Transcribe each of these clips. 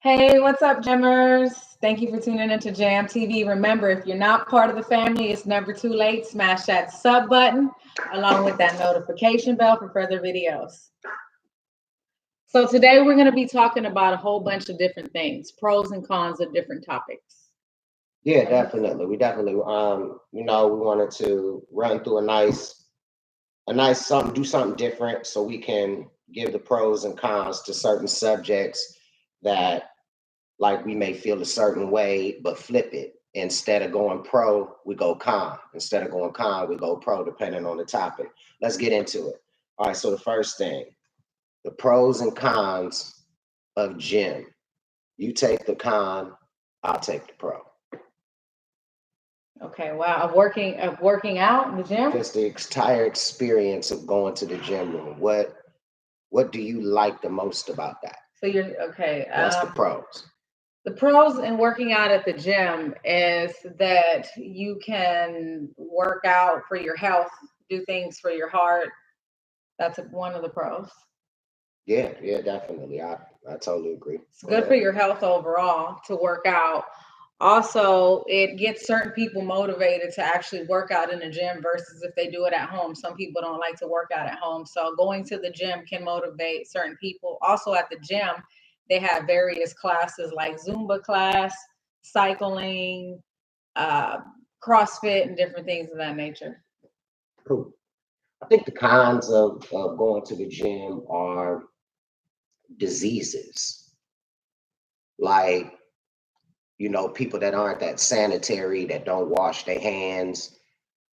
Hey, what's up, Jammers? Thank you for tuning into Jam TV. Remember, if you're not part of the family, it's never too late. Smash that sub button along with that notification bell for further videos. So today we're going to be talking about a whole bunch of different things, pros and cons of different topics. Yeah, definitely. We definitely we wanted to run through a nice something, do something different so we can give the pros and cons to certain subjects that like we may feel a certain way, but flip it. Instead of going pro, we go con. Instead of going con, we go pro, depending on the topic. Let's get into it. All right, so the first thing, the pros and cons of gym. You take the con, I'll take the pro. Okay, wow. Of working out in the gym? Just the entire experience of going to the gym room. What do you like the most about that? So you're okay. What's the pros? The pros in working out at the gym is that you can work out for your health, do things for your heart. That's one of the pros. Yeah, definitely. I totally agree. It's Go good for ahead. your health overall to work out. Also, it gets certain people motivated to actually work out in the gym versus if they do it at home. Some people don't like to work out at home. So going to the gym can motivate certain people. Also at the gym, they have various classes like Zumba class, cycling, uh, CrossFit, and different things of that nature. Cool. I think the cons of going to the gym are diseases. Like, people that aren't that sanitary, that don't wash their hands,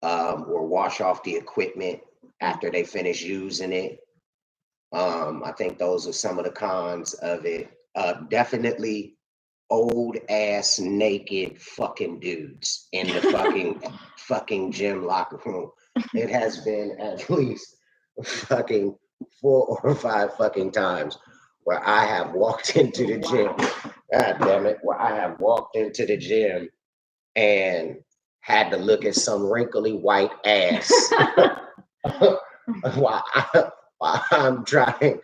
or wash off the equipment after they finish using it. I think those are some of the cons of it. Definitely old ass naked fucking dudes in the fucking gym locker room. It has been at least fucking 4 or 5 fucking times where I have walked into the gym. God damn it, where I have walked into the gym and had to look at some wrinkly white ass while, while I'm trying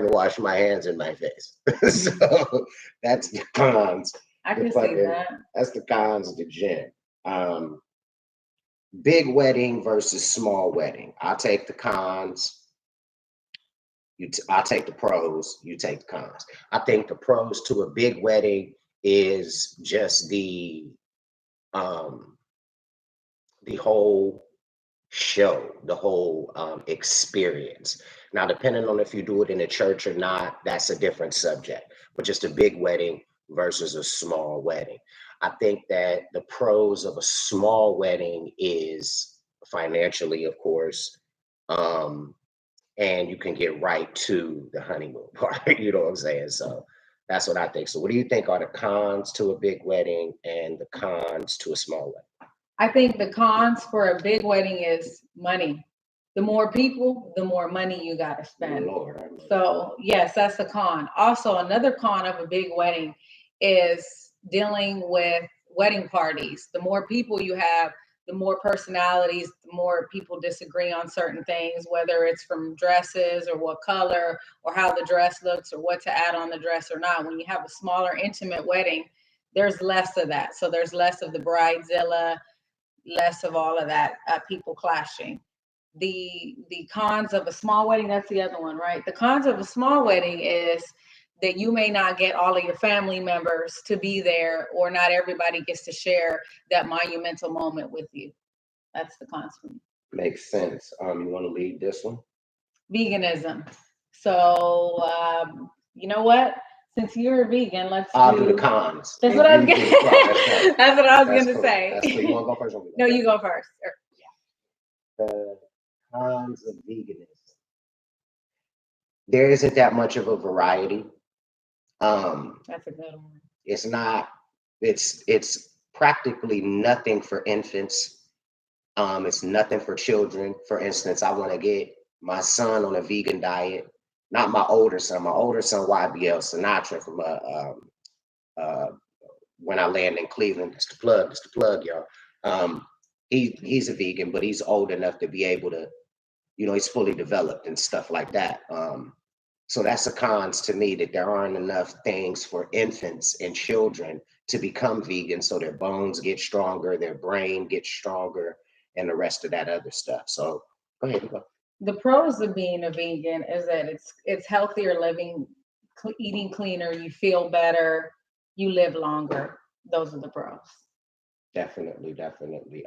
to wash my hands in my face. So that's the cons. I The can see fucking that. that's the cons of the gym. Um, Big wedding versus small wedding. I'll take the cons. I'll take the pros. You take the cons. I think the pros to a big wedding is just um, the whole show, the whole experience. Now, depending on if you do it in a church or not, that's a different subject. But just a big wedding versus a small wedding. I think that the pros of a small wedding is financially, of course, um, and you can get right to the honeymoon part. You know what I'm saying? So that's what I think. So, what do you think are the cons to a big wedding and the cons to a small wedding? I think the cons for a big wedding is money. The more people, the more money you got to spend. Lord, I know. So, yes, that's a con. Also, another con of a big wedding is dealing with wedding parties. The more people you have, the more personalities, the more people disagree on certain things, whether it's from dresses or what color or how the dress looks or what to add on the dress or not. When you have a smaller, intimate wedding, there's less of that. So, there's less of the bridezilla, less of all of that people clashing. The cons of a small wedding, that's the other one, right? The cons of a small wedding is that you may not get all of your family members to be there, or not everybody gets to share that monumental moment with you. That's the cons for me. Makes sense. You want to lead this one? Veganism. So you know what, since you're a vegan, I'll do the cons. That's And what I was you do the pro. That's gonna right. that's what I was That's gonna cool. say. That's cool. You want to go first? Or No, you go first. The cons of veganism. There isn't that much of a variety. That's a good one. It's not. It's practically nothing for infants. It's nothing for children. For instance, I want to get my son on a vegan diet. Not my older son. My older son, YBL Sinatra from uh, when I land in Cleveland. It's the plug. It's the plug, y'all. Um, he's a vegan, but he's old enough to be able to, he's fully developed and stuff like that. So that's the cons to me, that there aren't enough things for infants and children to become vegan so their bones get stronger, their brain gets stronger, and the rest of that other stuff. So go ahead. Go. The pros of being a vegan is that it's healthier living, eating cleaner, you feel better, you live longer. Those are the pros. Definitely, definitely.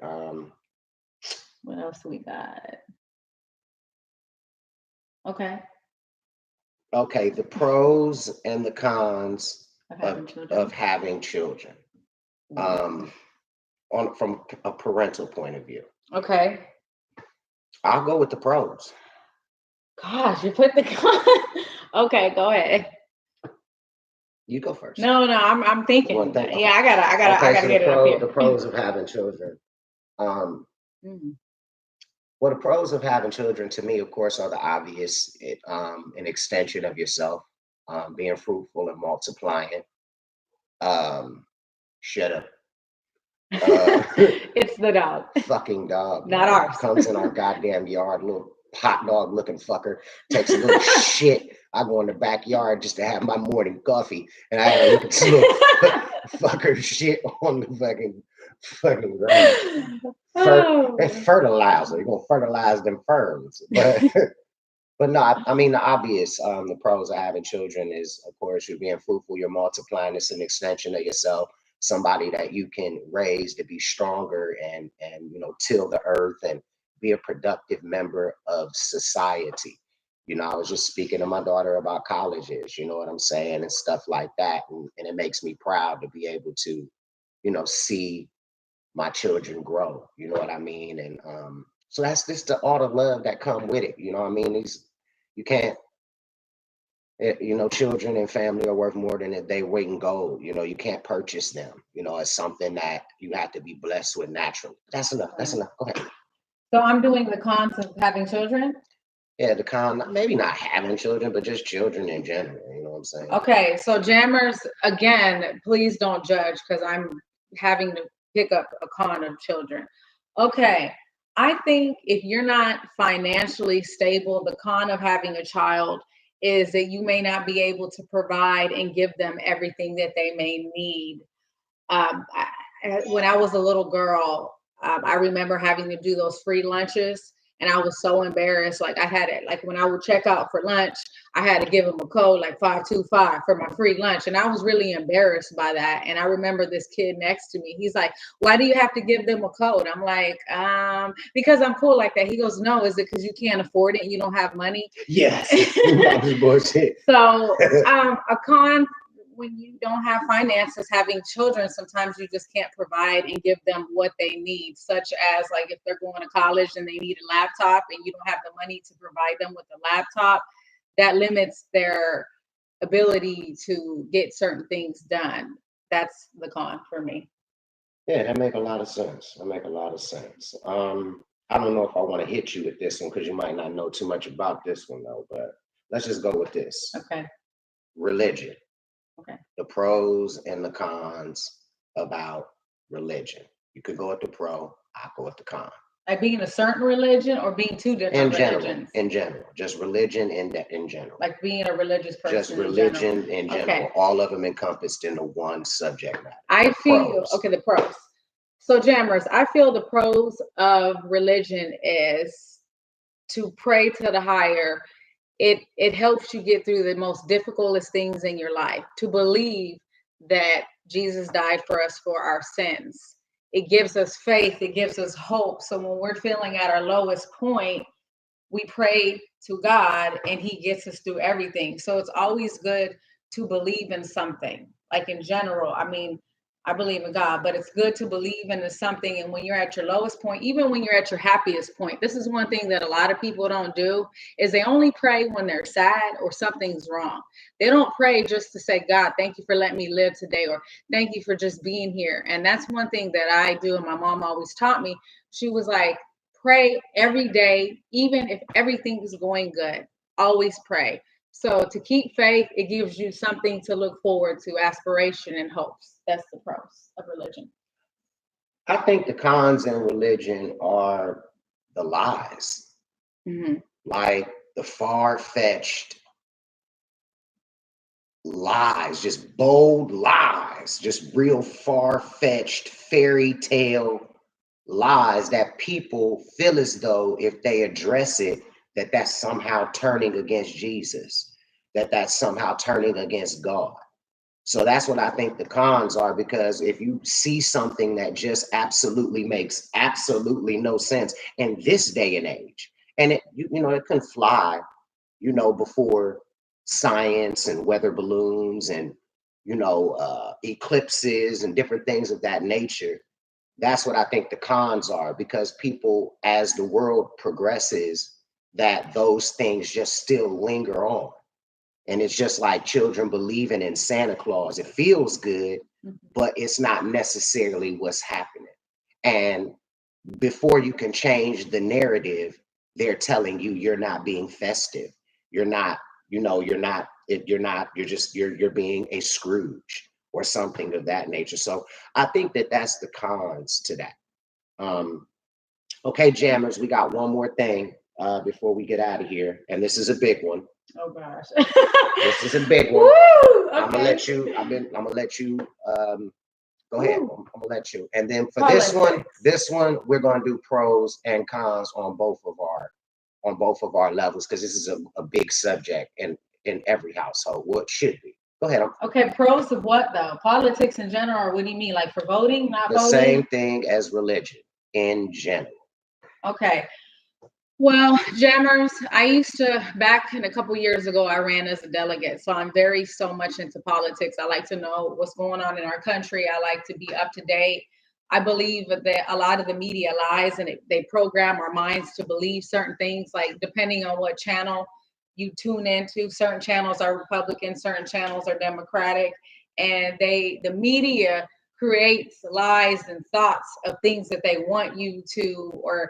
What else we got? Okay. Okay, the pros and the cons Of having children. of having children. From a parental point of view. Okay. I'll go with the pros. Gosh, you put the okay, go ahead. You go first. No, I'm thinking. Okay. Yeah, I gotta So get it up here. The pros of having children. Well, the pros of having children to me, of course, are the obvious. An extension of yourself, being fruitful and multiplying. Shut up. It's the dog. Fucking dog. Not ours. Comes in our goddamn yard, little hot dog looking fucker, takes a little shit. I go in the backyard just to have my morning coffee, and I gotta look at this little fucker shit on the fucking ground. It's fertilizer. You're gonna fertilize them ferns. But no, I mean the obvious, the pros of having children is, of course, you're being fruitful, you're multiplying. It's an extension of yourself, somebody that you can raise to be stronger and till the earth and be a productive member of society. I was just speaking to my daughter about colleges, you know what I'm saying, and stuff like that, and it makes me proud to be able to, see my children grow. You know what I mean? And so that's just all the love that come with it. You know what I mean? You can't, children and family are worth more than they weight in gold. You can't purchase them. It's something that you have to be blessed with naturally. That's enough. That's enough. Go ahead. So I'm doing the cons of having children? Yeah, the con, maybe not having children, but just children in general. You know what I'm saying? Okay, so jammers, again, please don't judge because I'm having to pick up a con of children. Okay, I think if you're not financially stable, the con of having a child is that you may not be able to provide and give them everything that they may need. When I was a little girl, I remember having to do those free lunches, and I was so embarrassed. Like I had it, like when I would check out for lunch, I had to give them a code like 525 for my free lunch, and I was really embarrassed by that. And I remember this kid next to me. He's like, "Why do you have to give them a code?" I'm like, because I'm cool like that." He goes, "No, is it because you can't afford it and you don't have money?" Yes. Bullshit. So, a con when you don't have finances, having children, sometimes you just can't provide and give them what they need, such as like if they're going to college and they need a laptop and you don't have the money to provide them with a laptop, that limits their ability to get certain things done. That's the con for me. Yeah, that make a lot of sense. I don't know if I want to hit you with this one because you might not know too much about this one though, but let's just go with this. Okay. Religion. Okay. The pros and the cons about religion. You could go with the pro, I'll go with the con. Like being a certain religion or being two different religions? In general. Just religion in general. Like being a religious person. Just religion in general. Okay. All of them encompassed in the one subject matter. I feel, okay, the pros. So jammers, I feel the pros of religion is to pray to the higher. It helps you get through the most difficultest things in your life, to believe that Jesus died for us for our sins. It gives us faith, it gives us hope. So when we're feeling at our lowest point, we pray to God and he gets us through everything. So it's always good to believe in something. Like in general, I mean, I believe in God, but it's good to believe in something. And when you're at your lowest point, even when you're at your happiest point, this is one thing that a lot of people don't do, is they only pray when they're sad or something's wrong. They don't pray just to say, God, thank you for letting me live today, or thank you for just being here. And that's one thing that I do. And my mom always taught me. She was like, pray every day, even if everything is going good, always pray. So to keep faith, it gives you something to look forward to, aspiration and hopes. That's the pros of religion. I think the cons in religion are the lies. Mm-hmm. Like the far-fetched lies, just bold lies, just real far-fetched fairy tale lies that people feel as though if they address it, that that's somehow turning against Jesus, that that's somehow turning against God. So that's what I think the cons are, because if you see something that just absolutely makes absolutely no sense in this day and age, and it can fly, before science and weather balloons and eclipses and different things of that nature. That's what I think the cons are, because people, as the world progresses, that those things just still linger on. And it's just like children believing in Santa Claus. It feels good, but it's not necessarily what's happening. And before you can change the narrative, they're telling you you're not being festive. You're not, you're being a Scrooge or something of that nature. So I think that that's the cons to that. Okay, jammers, we got one more thing before we get out of here. And this is a big one. Oh gosh. This is a big one. Woo, okay. I'm gonna let you. Go ahead. I'm gonna let you. And then for Politics. this one, we're gonna do pros and cons on both of our levels, because this is a big subject in every household. Well, it should be. Go ahead. Okay, pros of what though? Politics in general, or what do you mean? Like for voting, not The voting? same thing as religion in general. Okay. Well, jammers, I used to, back in a couple years ago, I ran as a delegate. So I'm very so much into politics. I like to know what's going on in our country. I like to be up to date. I believe that a lot of the media lies, and they program our minds to believe certain things, like depending on what channel you tune into. Certain channels are Republican, certain channels are Democratic, and the media creates lies and thoughts of things that they want you to, or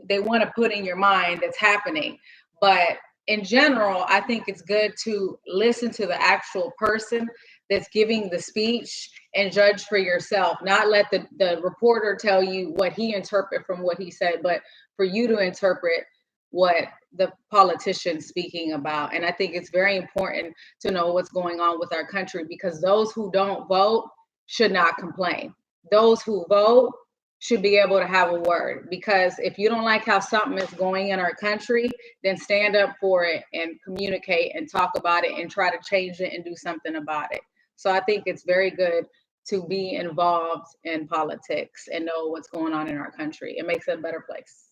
they want to put in your mind that's happening. But in general, I think it's good to listen to the actual person that's giving the speech and judge for yourself, not let the reporter tell you what he interpret from what he said, but for you to interpret what the politician's speaking about. And I think it's very important to know what's going on with our country, because those who don't vote should not complain. Those who vote should be able to have a word, because if you don't like how something is going in our country, then stand up for it and communicate and talk about it and try to change it and do something about it. So I think it's very good to be involved in politics and know what's going on in our country. It makes it a better place.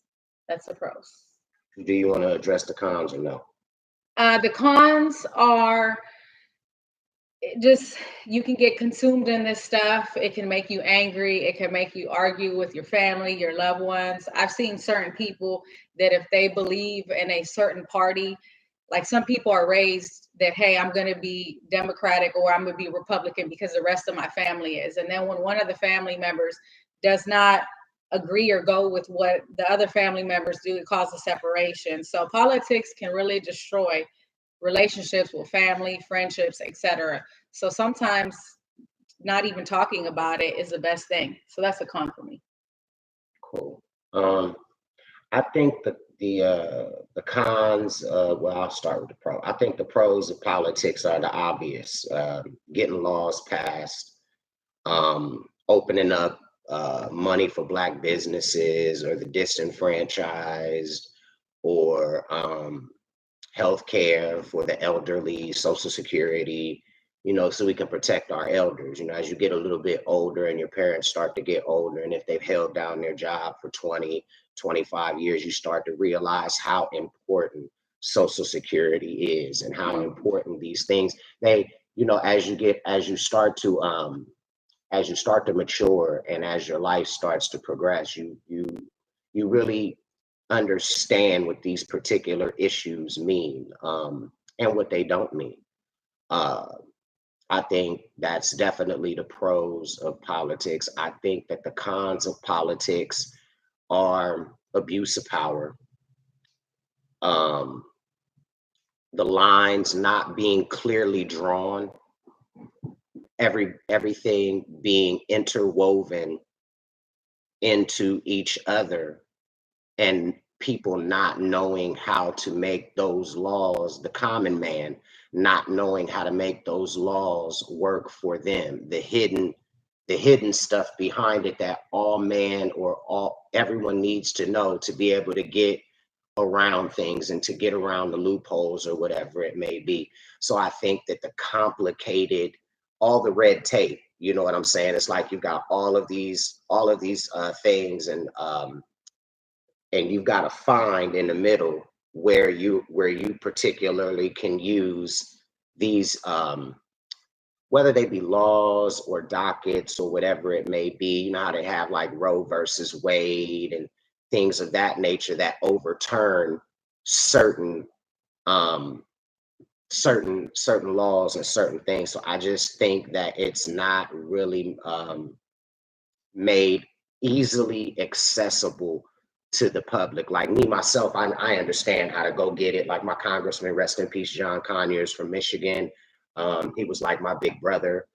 That's the pros. Do you want to address the cons or no? The cons are just, you can get consumed in this stuff. It can make you angry. It can make you argue with your family, your loved ones. I've seen certain people that if they believe in a certain party, like some people are raised that, hey, I'm going to be Democratic or I'm going to be Republican because the rest of my family is. And then when one of the family members does not agree or go with what the other family members do, it causes separation. So politics can really destroy relationships with family, friendships, etc. So sometimes not even talking about it is the best thing. So that's a con for me. Cool. I think the cons. Well, I'll start with the pro. I think the pros of politics are the obvious: getting laws passed, opening up money for Black businesses or the disenfranchised, or health care for the elderly, Social Security, so we can protect our elders. As you get a little bit older and your parents start to get older, and if they've held down their job for 20, 25 years, you start to realize how important Social Security is and how important these things, as you start to mature and as your life starts to progress, you really understand what these particular issues mean, and what they don't mean. I think that's definitely the pros of politics. I think that the cons of politics are abuse of power, the lines not being clearly drawn, everything being interwoven into each other, and people not knowing how to make those laws, the common man not knowing how to make those laws work for them, the hidden stuff behind it that everyone needs to know to be able to get around things and to get around the loopholes or whatever it may be. So I think that all the red tape, you know what I'm saying? It's like you've got all of these things, and you've got to find in the middle where you particularly can use these, whether they be laws or dockets or whatever it may be. You know how they have like Roe versus Wade and things of that nature that overturn certain laws and certain things. So I just think that it's not really made easily accessible to the public. Like me, myself, I understand how to go get it. Like my congressman, rest in peace, John Conyers from Michigan. He was like my big brother.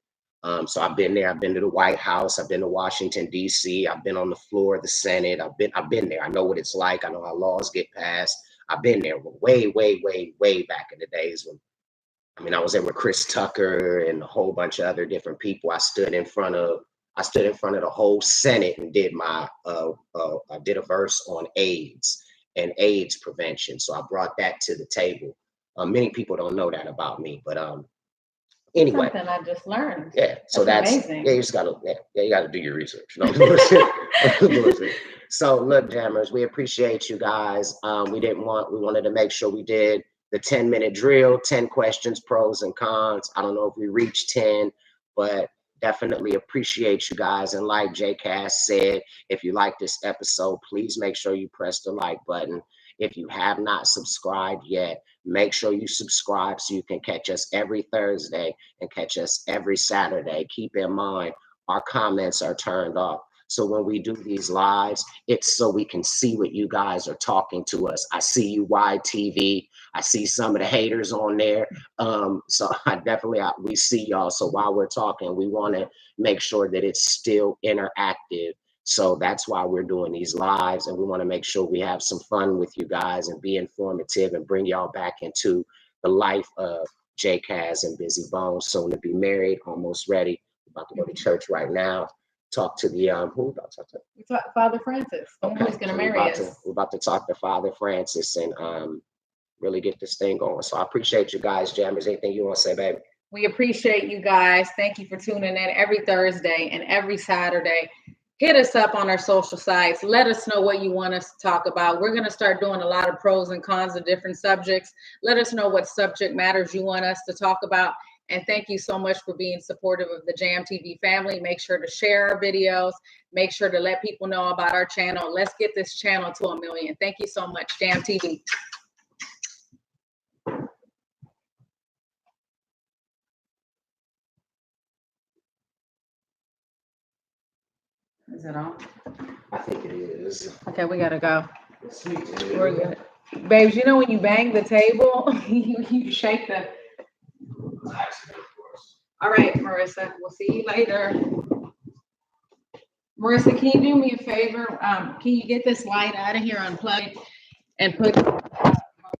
So I've been there. I've been to the White House. I've been to Washington, D.C. I've been on the floor of the Senate. I've been there. I know what it's like. I know how laws get passed. I've been there way, way, way, way back in the days when, I was there with Chris Tucker and a whole bunch of other different people. I stood in front of the whole Senate and did I did a verse on AIDS and AIDS prevention. So I brought that to the table. Many people don't know that about me, but anyway, something I just learned. Yeah, so that's amazing. Yeah, you just gotta you gotta do your research. No, So look, jammers, we appreciate you guys. We wanted to make sure we did the 10-minute drill, 10 questions, pros and cons. I don't know if we reached 10, but definitely appreciate you guys. And like J-Cast said, if you like this episode, please make sure you press the like button. If you have not subscribed yet, make sure you subscribe so you can catch us every Thursday and catch us every Saturday. Keep in mind, our comments are turned off. So when we do these lives, it's so we can see what you guys are talking to us. I see you, YTV. I see some of the haters on there. So we see y'all. So while we're talking, we want to make sure that it's still interactive. So that's why we're doing these lives, and we want to make sure we have some fun with you guys and be informative and bring y'all back into the life of J-Kaz and Busy Bones, soon to be married, almost ready, about to go to church right now. Talk to the who about to talk to? Father Francis. Okay. Who's going to marry us? We're about to talk to Father Francis and really get this thing going. So I appreciate you guys, jammers. Anything you want to say, baby? We appreciate you guys. Thank you for tuning in every Thursday and every Saturday. Hit us up on our social sites. Let us know what you want us to talk about. We're going to start doing a lot of pros and cons of different subjects. Let us know what subject matters you want us to talk about. And thank you so much for being supportive of the Jam TV family. Make sure to share our videos. Make sure to let people know about our channel. Let's get this channel to 1 million. Thank you so much, Jam TV. Is it on? I think it is. Okay, we gotta go. We're good. Babes, you know when you bang the table, you shake the... All right, Marissa, we'll see you later. Marissa, can you do me a favor? Can you get this light out of here, unplug it, and put